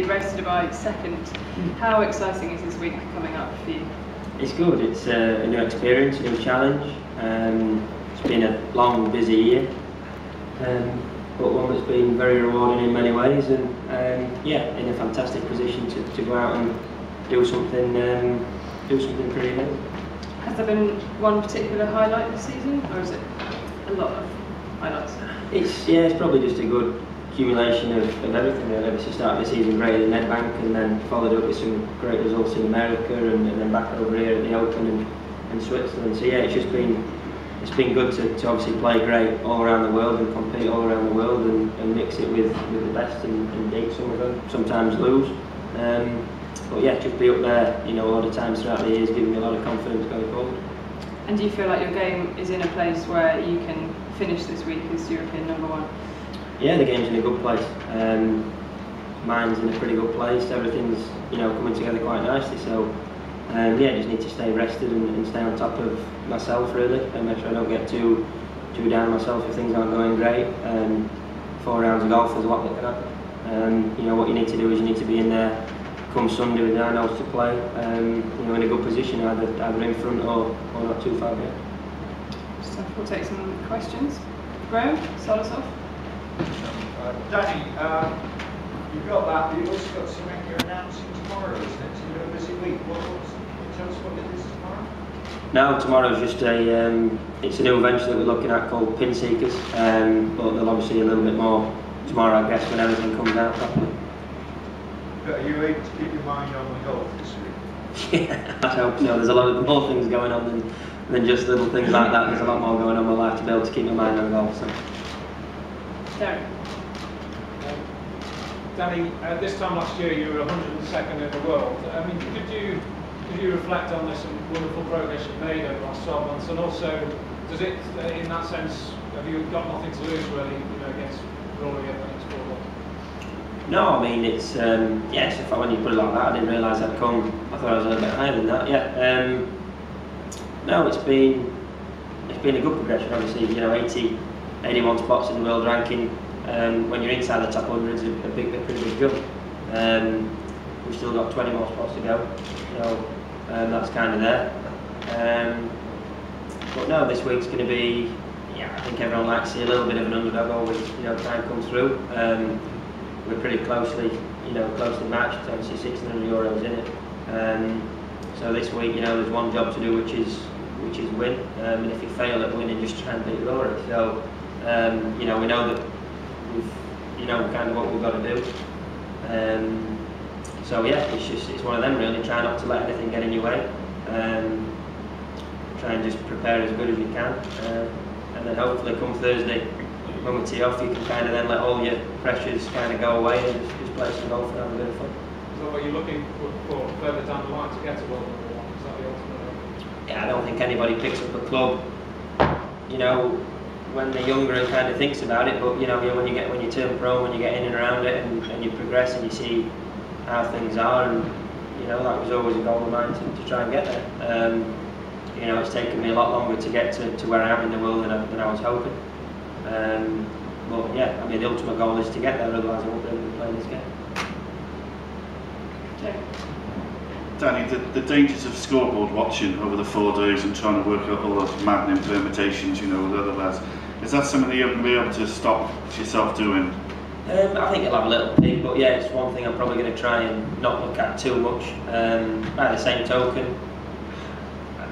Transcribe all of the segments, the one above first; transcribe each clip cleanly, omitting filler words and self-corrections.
the race to Dubai second. How exciting is this week coming up for you? It's good. It's a new experience, a new challenge. It's been a long, busy year, but one that's been very rewarding in many ways, and yeah, in a fantastic position to go out and do something pretty new. Has there been one particular highlight this season, or is it a lot of highlights? It's probably just a good accumulation of everything. Obviously started the season great at Nedbank, and then followed up with some great results in America, and then back over here at the Open and Switzerland. So yeah, it's been good to obviously play great all around the world and compete all around the world and mix it with the best and beat some of them, sometimes lose. But yeah, just be up there, a lot of times throughout the years, giving me a lot of confidence going forward. And do you feel like your game is in a place where you can finish this week as European #1? Yeah, the game's in a good place. Mine's in a pretty good place. Everything's coming together quite nicely. So yeah, just need to stay rested and stay on top of myself really, and make sure I don't get too down on myself if things aren't going great. 4 rounds of golf, there's a lot that can happen. What you need to do is you need to be in there come Sunday with 9 holes to play. In a good position, either in front or not too far behind. So we'll take some questions. Graham, start us off. Danny, you've got that, but you've also got something you're announcing tomorrow, isn't it? So you've got a busy week. Tell us what it is tomorrow? No, tomorrow's just it's a new venture that we're looking at called Pin Seekers, but there'll obviously a little bit more tomorrow, I guess, when everything comes out properly. But are you able to keep your mind on the golf this week? Yeah, I hope so. There's a lot of more things going on than just little things like that. There's a lot more going on in my life to be able to keep my mind on golf. So. Derek. Danny, this time last year you were 102nd in the world. I mean, could you reflect on this wonderful progress you've made over the last 12 months, and also does it, in that sense, have you got nothing to lose really, against rolling at the next 4 months? No, I mean it's yeah. So when you put it like that, I didn't realise I'd come. I thought I was a little bit higher than that. Yeah. No, it's been a good progression. Obviously, 81 spots in the world ranking. When you're inside the top 100, is a pretty big jump. We've still got 20 more spots to go, so that's kind of there. But no, this week's going to be. Yeah, I think everyone likes to see a little bit of an underdog always, try and come through. We're pretty closely matched. Obviously, €600 in it. So this week, there's one job to do, which is win. And if you fail at winning, just try and beat Rory. So we know that we've kind of what we've got to do. So yeah, it's one of them really. Try not to let anything get in your way. Try and just prepare as good as you can, and then hopefully come Thursday, when we tee off, you can kind of then let all your pressures kind of go away and just play some golf and have a bit of fun. Is that what you're looking for further down the line to get to world #1? Is that the ultimate aim? Yeah, I don't think anybody picks up a club, when they're younger and kind of thinks about it. But when you turn pro, when you get in and around it, and you progress and you see how things are, and that was always a goal of mine to try and get there. It's taken me a lot longer to get to where I am in the world than I was hoping. But yeah, I mean the ultimate goal is to get there, otherwise I won't be able to play this game. Danny, the dangers of scoreboard watching over the 4 days and trying to work out all those maddening permutations, with other lads, is that something that you're going to be able to stop yourself doing? I think you'll have a little peek, but yeah, it's one thing I'm probably going to try and not look at too much. By the same token,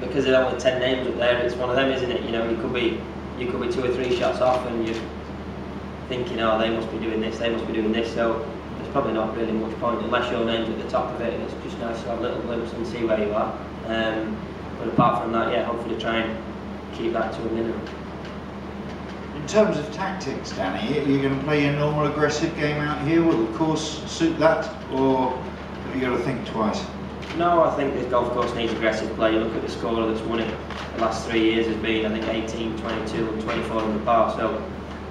because there's only 10 names up there, it's one of them, isn't it? You could be 2 or 3 shots off, and you're thinking, oh, they must be doing this, they must be doing this. So there's probably not really much point unless your name's at the top of it, and it's just nice to have a little glimpse and see where you are. But apart from that, yeah, hopefully try and keep that to a minimum. In terms of tactics, Danny, are you going to play your normal aggressive game out here? Will the course suit that, or have you got to think twice? No, I think this golf course needs aggressive play. You look at the scorer that's won it the last 3 years has been, I think, 18, 22 and 24 in the par. So,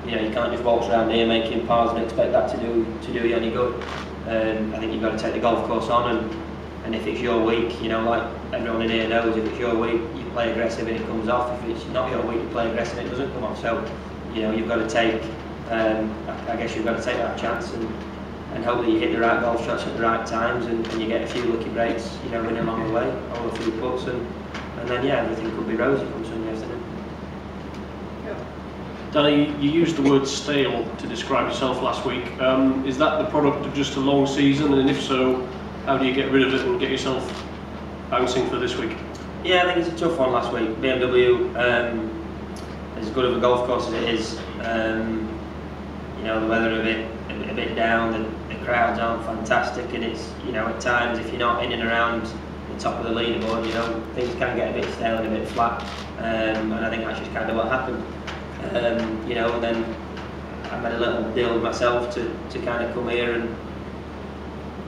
you can't just waltz around here making pars and expect that to do you any good. I think you've got to take the golf course on, and if it's your week, like everyone in here knows, if it's your week, you play aggressive and it comes off. If it's not your week, you play aggressive and it doesn't come off. So, you've got to take, I guess you've got to take that chance and hope that you hit the right golf shots at the right times, and you get a few lucky breaks, you know, running along the way, or a few putts, and then yeah, everything could be rosy come Sunday afternoon. Danny, you used the word stale to describe yourself last week. Is that the product of just a long season, and if so, how do you get rid of it and get yourself bouncing for this week? Yeah, I think it's a tough one last week. BMW, as good of a golf course as it is, you know, the weather a bit down, the crowds aren't fantastic, and it's, you know, at times if you're not in and around the top of the leaderboard, you know, things can get a bit stale and a bit flat, and I think that's just kind of what happened. You know, and then I made a little deal with myself to kind of come here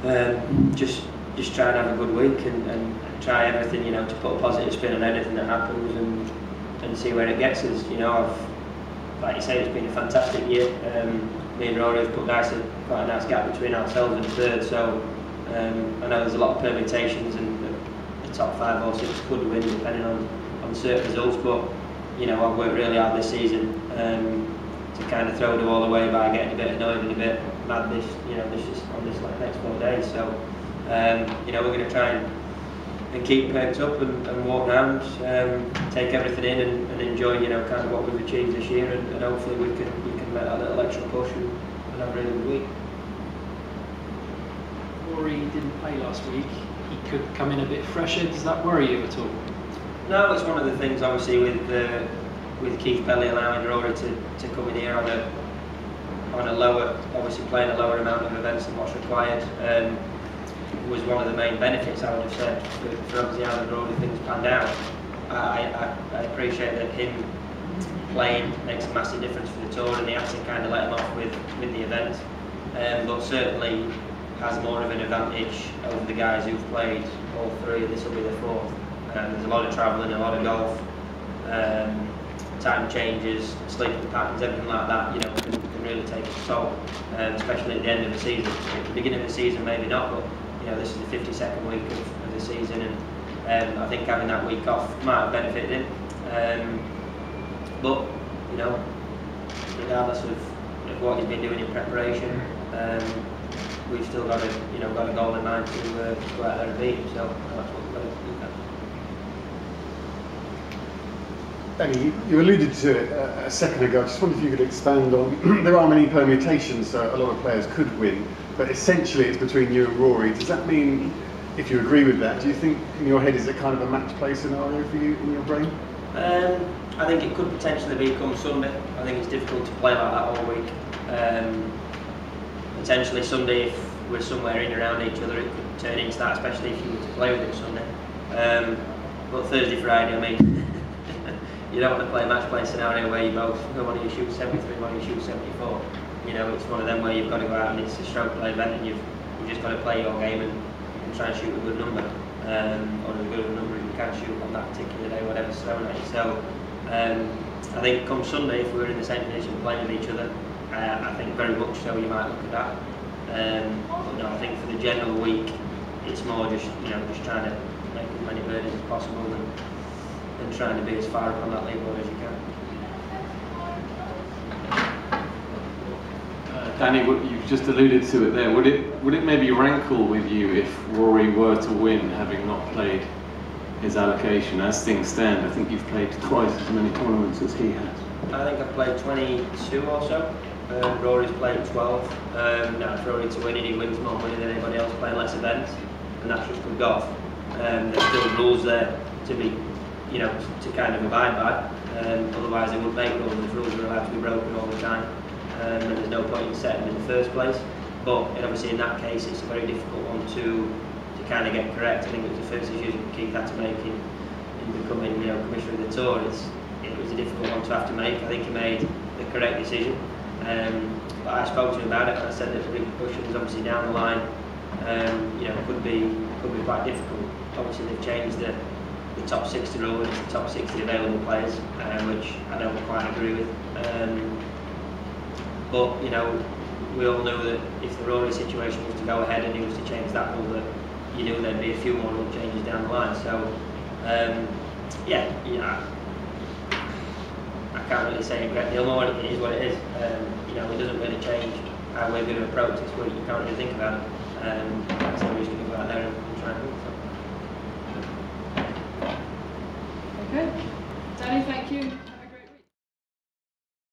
and just try and have a good week and try everything, you know, to put a positive spin on anything that happens and see where it gets us. You know, like you say, it's been a fantastic year. Me and Rory have put quite a nice gap between ourselves and third, so I know there's a lot of permutations, and the top 5 or 6 could win depending on certain results, but you know, I've worked really hard this season to kind of throw it all away by getting a bit annoyed and a bit mad this like next 4 days. So you know, we're going to try and keep perked up and walk around, take everything in and enjoy, you know, kind of what we've achieved this year, and hopefully we can make that little extra push and have a really good week. Rory didn't play last week. He could come in a bit fresher. Does that worry you at all? No, it's one of the things obviously with Keith Belly allowing Rory to come in here on a lower, obviously playing a lower amount of events than what's required, was one of the main benefits, I would have said, for obviously how the Rory things panned out. I appreciate that him playing makes a massive difference for the tour, and he had to kind of let him off with the event, but certainly has more of an advantage over the guys who've played all 3, and this will be the 4th. There's a lot of travelling, a lot of golf, time changes, sleeping patterns, everything like that, you know, can really take its toll, especially at the end of the season. At the beginning of the season, maybe not, but you know, this is the 52nd week of the season, and I think having that week off might have benefited him. But you know, regardless of what he's been doing in preparation, we've still got a goal in mind to go out there and beat him. So that's what we're going to look at. Danny, you alluded to it a second ago. I just wondered if you could expand on, there are many permutations, so a lot of players could win, but essentially it's between you and Rory. Does that mean, if you agree with that, do you think in your head is it kind of a match play scenario for you in your brain? I think it could potentially be come Sunday. I think it's difficult to play like that all week. Potentially Sunday, if we're somewhere in around each other, it could turn into that, especially if you were to play with it Sunday. But Thursday, Friday, I mean, you don't want to play a match play scenario where you both, one of you shoots 73, one of you shoots 74. You know, it's one of them where you've got to go out and it's a stroke play event, and you've just got to play your game and try and shoot a good number, or as good of a number as you can shoot on that particular day, whatever's thrown at you. So I think come Sunday, if we were in the same position playing with each other, I think very much so you might look at that. But no, I think for the general week, it's more just, you know, just trying to make as many birdies as possible and trying to be as far up on that leaderboard as you can. Danny, you've just alluded to it there. Would it maybe rankle with you if Rory were to win, having not played his allocation? As things stand, I think you've played twice as many tournaments as he has. I think I've played 22 or so. Rory's played 12. Now, for Rory to win it, he wins more money than anybody else playing less events, and that's just good golf. There's still rules there to be, you know, to kind of abide by. Otherwise, they wouldn't make rules. The rules are allowed to be broken all the time, and there's no point in setting them in the first place. But obviously, in that case, it's a very difficult one to kind of get correct. I think it was the first decision Keith had to make in becoming, you know, commissioner of the tour. It was a difficult one to have to make. I think he made the correct decision. But I spoke to him about it, and I said that the repercussions, obviously down the line, you know, could be quite difficult. Obviously, they've changed the top 60 rule, and it's the top 60 available players, which I don't quite agree with. But you know, we all knew that if the Rory situation was to go ahead and he was to change that rule, that you knew there'd be a few more rule changes down the line. So yeah, I can't really say a great deal more. It is what it is. You know, it doesn't really change how we're going to approach this week. You can't really think about it. So we're just going to go out there and try and win. So. Okay. Danny, thank you.